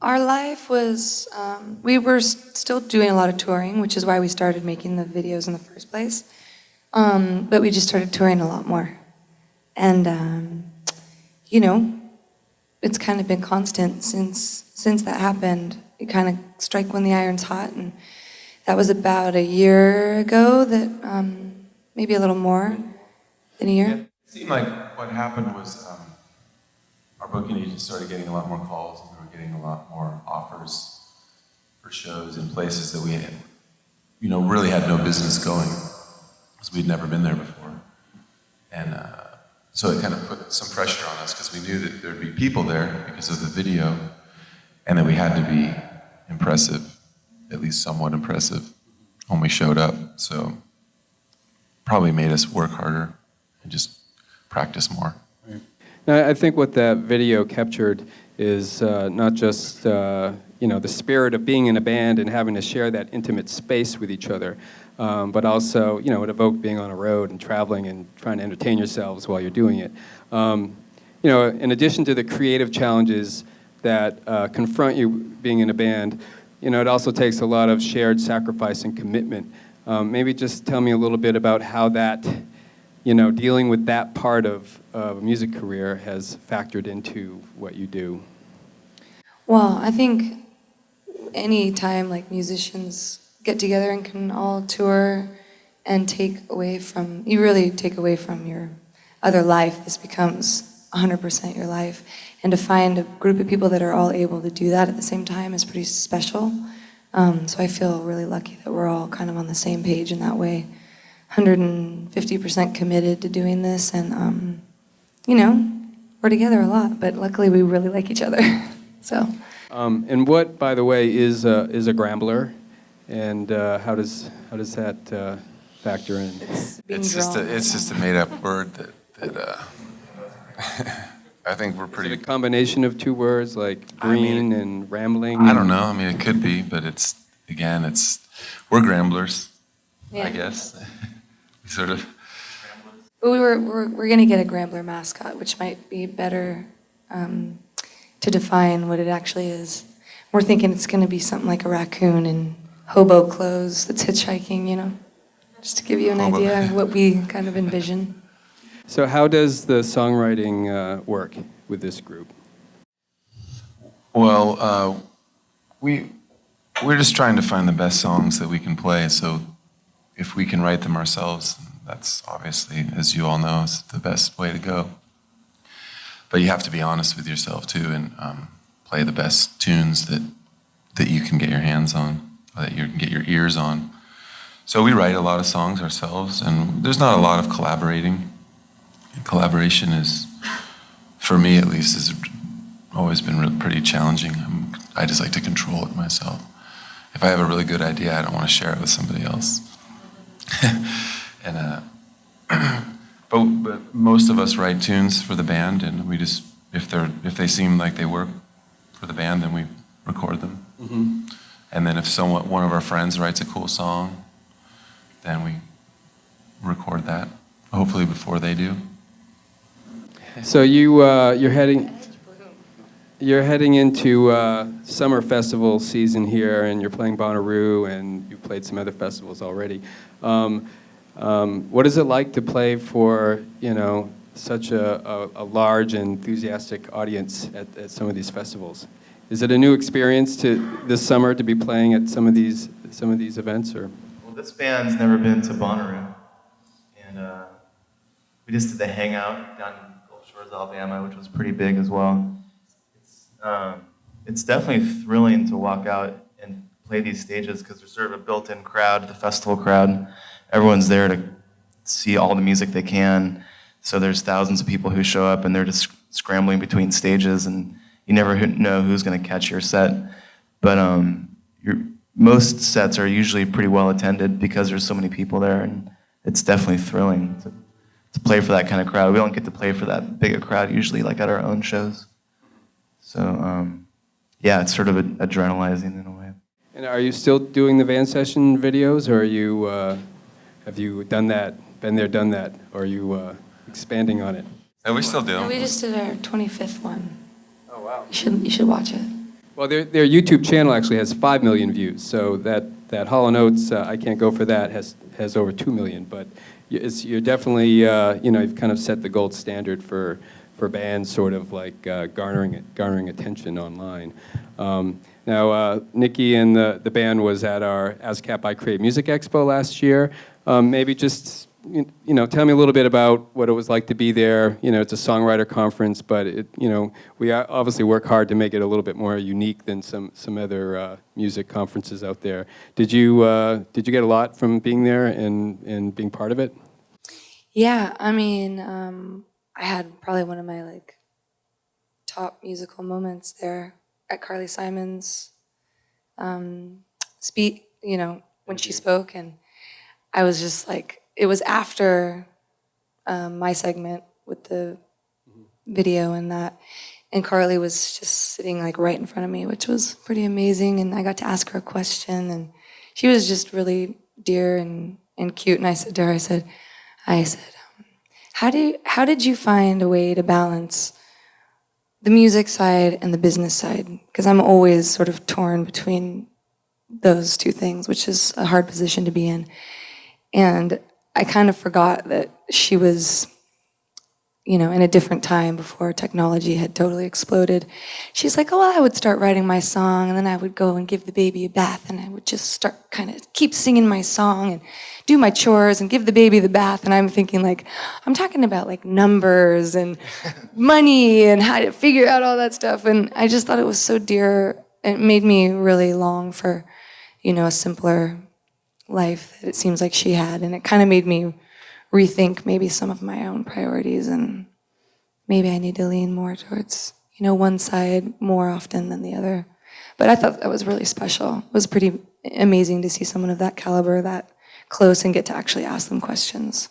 Our life was, we were still doing a lot of touring, which is why we started making the videos in the first place. But we just started touring a lot more. And, you know, it's kind of been constant since that happened. It kind of strike when the iron's hot, and that was about a year ago, that maybe a little more than a year. Yeah. It seemed like what happened was our booking agent started getting a lot more calls, and we were getting a lot more offers for shows in places that we had, really had no business going, because we'd never been there before. And so it kind of put some pressure on us, because we knew that there'd be people there because of the video, and that we had to be impressive, at least somewhat impressive, when we showed up. So probably made us work harder and just practice more. Right. Now, I think what that video captured is not just the spirit of being in a band and having to share that intimate space with each other, but also, it evoked being on a road and traveling and trying to entertain yourselves while you're doing it. In addition to the creative challenges that confront you being in a band, it also takes a lot of shared sacrifice and commitment. Maybe just tell me a little bit about how that, dealing with that part of a music career has factored into what you do. Well, I think any time like musicians get together and can all tour and you really take away from your other life, this becomes 100% your life. And to find a group of people that are all able to do that at the same time is pretty special. So I feel really lucky that we're all kind of on the same page in that way. 150% committed to doing this, and we're together a lot, but luckily we really like each other. So. And what, by the way, is a Grambler, and how does that factor in? It's just a made-up word that I think we're pretty. Is it a combination of two words like green and rambling? I don't know. I mean, it could be, but we're Gramblers, yeah. I guess. Sort of. But we're gonna get a Grambler mascot, which might be better to define what it actually is. We're thinking it's gonna be something like a raccoon in hobo clothes that's hitchhiking, just to give you an idea of what we kind of envision. So how does the songwriting work with this group? Well, we're just trying to find the best songs that we can play. So if we can write them ourselves, that's obviously, as you all know, is the best way to go. But you have to be honest with yourself too, and play the best tunes that you can get your hands on, or that you can get your ears on. So we write a lot of songs ourselves, and there's not a lot of collaborating. And collaboration is, for me at least, has always been pretty challenging. I just like to control it myself. If I have a really good idea, I don't want to share it with somebody else. And but most of us write tunes for the band, and we just, if they seem like they work for the band, then we record them. Mm-hmm. And then if one of our friends writes a cool song, then we record that, hopefully before they do. So you're heading into summer festival season here, and you're playing Bonnaroo, and you've played some other festivals already. What is it like to play for such a large and enthusiastic audience at some of these festivals? Is it a new experience this summer to be playing at some of these events, or? Well, this band's never been to Bonnaroo, and we just did the Hangout down in Gulf Shores, Alabama, which was pretty big as well. It's definitely thrilling to walk out and play these stages, because there's sort of a built-in crowd, the festival crowd. Everyone's there to see all the music they can. So there's thousands of people who show up, and they're just scrambling between stages, and you never know who's going to catch your set. But most sets are usually pretty well attended because there's so many people there, and it's definitely thrilling to play for that kind of crowd. We don't get to play for that big a crowd usually, like at our own shows. So yeah, it's sort of adrenalizing in a way. And are you still doing the van session videos, or have you done that, been there, done that, or are you expanding on it? Yeah, we still do. We just did our 25th one. Oh wow! You should watch it. Well, their YouTube channel actually has 5 million views, so that Hall & Oates, I Can't Go For That, has over 2 million, but you're definitely, you've kind of set the gold standard for bands sort of like garnering attention online. Now, Nicki and the band was at our ASCAP I Create Music Expo last year. Maybe just tell me a little bit about what it was like to be there. It's a songwriter conference, but we obviously work hard to make it a little bit more unique than some other music conferences out there. Did you get a lot from being there and being part of it? Yeah, I mean, I had probably one of my top musical moments there at Carly Simon's speak. When she spoke, and I was just it was after my segment with the video and that, and Carly was just sitting right in front of me, which was pretty amazing, and I got to ask her a question, and she was just really dear and cute, and I said to her, I said, how did you find a way to balance the music side and the business side? Because I'm always sort of torn between those two things, which is a hard position to be in. And I kind of forgot that she was, in a different time before technology had totally exploded. She's like, oh, well, I would start writing my song, and then I would go and give the baby a bath, and I would just start kind of keep singing my song and do my chores and give the baby the bath. And I'm thinking, I'm talking about numbers and money and how to figure out all that stuff. And I just thought it was so dear. It made me really long for, a simpler life that it seems like she had, and it kind of made me rethink maybe some of my own priorities, and maybe I need to lean more towards one side more often than the other. But I thought that was really special. It was pretty amazing to see someone of that caliber that close and get to actually ask them questions.